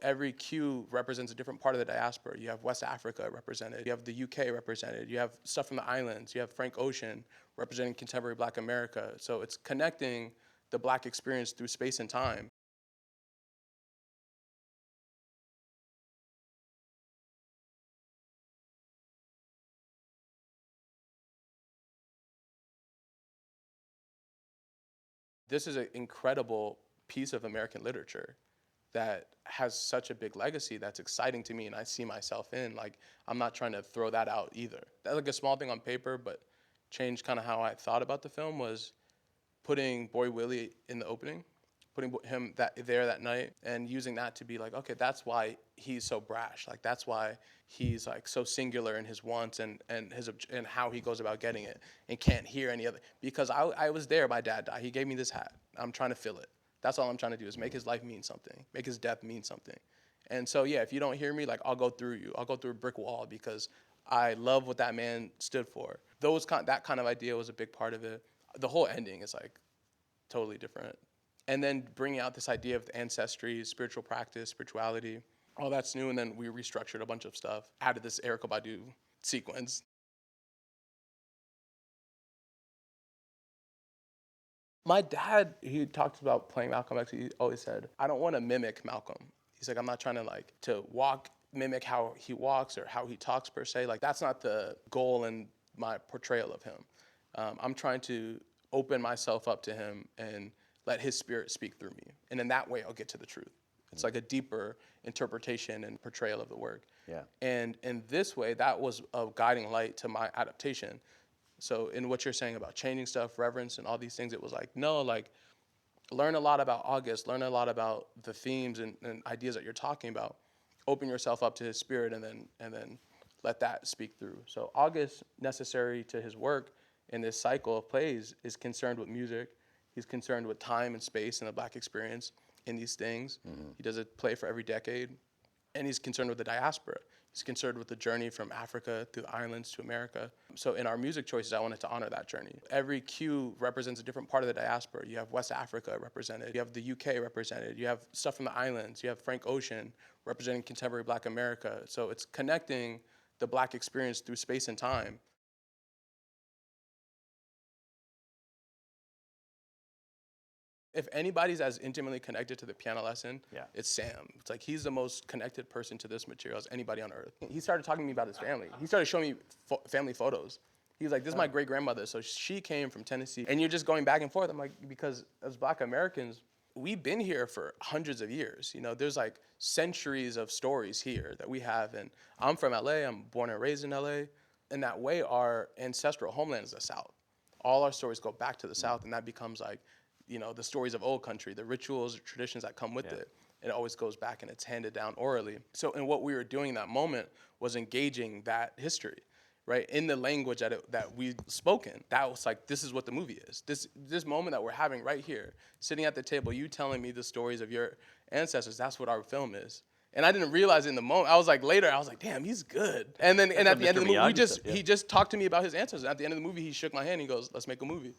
every Q represents a different part of the diaspora. You have West Africa represented, you have the UK represented, you have stuff from the islands, you have Frank Ocean representing contemporary Black America. So it's connecting the Black experience through space and time. This is an incredible piece of American literature that has such a big legacy that's exciting to me and I see myself in. Like, I'm not trying to throw that out either. That's like a small thing on paper, but changed kind of how I thought about the film was putting Boy Willie in the opening, putting him there that night and using that to be like, okay, that's why he's so brash. Like, that's why he's like so singular in his wants and how he goes about getting it and can't hear any other. Because I was there, my dad died. He gave me this hat. I'm trying to fill it. That's all I'm trying to do is make his life mean something, make his death mean something. And so, yeah, if you don't hear me, like, I'll go through you. I'll go through a brick wall because I love what that man stood for. That kind of idea was a big part of it. The whole ending is like totally different. And then bringing out this idea of ancestry, spiritual practice, spirituality, all that's new. And then we restructured a bunch of stuff, added this Erykah Badu sequence. My dad, he talks about playing Malcolm X. He always said, I don't want to mimic Malcolm. He's like, I'm not trying to mimic how he walks or how he talks per se. Like, that's not the goal in my portrayal of him. I'm trying to open myself up to him and let his spirit speak through me. And in that way, I'll get to the truth. It's like a deeper interpretation and portrayal of the work. Yeah. And in this way, that was a guiding light to my adaptation. So in what you're saying about changing stuff, reverence, and all these things, it was like, no, like, learn a lot about August, learn a lot about the themes and ideas that you're talking about. Open yourself up to his spirit and then let that speak through. So August, necessary to his work in this cycle of plays, is concerned with music. He's concerned with time and space and the Black experience in these things. Mm-hmm. He does a play for every decade. And he's concerned with the diaspora. He's concerned with the journey from Africa through the islands to America. So in our music choices, I wanted to honor that journey. Every cue represents a different part of the diaspora. You have West Africa represented. You have the UK represented. You have stuff from the islands. You have Frank Ocean representing contemporary Black America. So it's connecting the Black experience through space and time. If anybody's as intimately connected to the piano lesson, it's Sam. It's like he's the most connected person to this material as anybody on earth. He started talking to me about his family. He started showing me family photos. He was like, this is my great-grandmother. So she came from Tennessee. And you're just going back and forth. I'm like, because as Black Americans, we've been here for hundreds of years. You know, there's like centuries of stories here that we have. And I'm from LA. I'm born and raised in LA. In that way, our ancestral homeland is the South. All our stories go back to the South, and that becomes like, you know, the stories of old country, the rituals, the traditions that come with it. It always goes back and it's handed down orally. So, and what we were doing in that moment was engaging that history, right? In the language that we'd spoken. That was like, this is what the movie is. This moment that we're having right here, sitting at the table, you telling me the stories of your ancestors, that's what our film is. And I didn't realize it in the moment. I was like, later, I was like, damn, he's good. And then, and at the end of the movie, he just talked to me about his ancestors. At the end of the movie, he shook my hand and he goes, let's make a movie.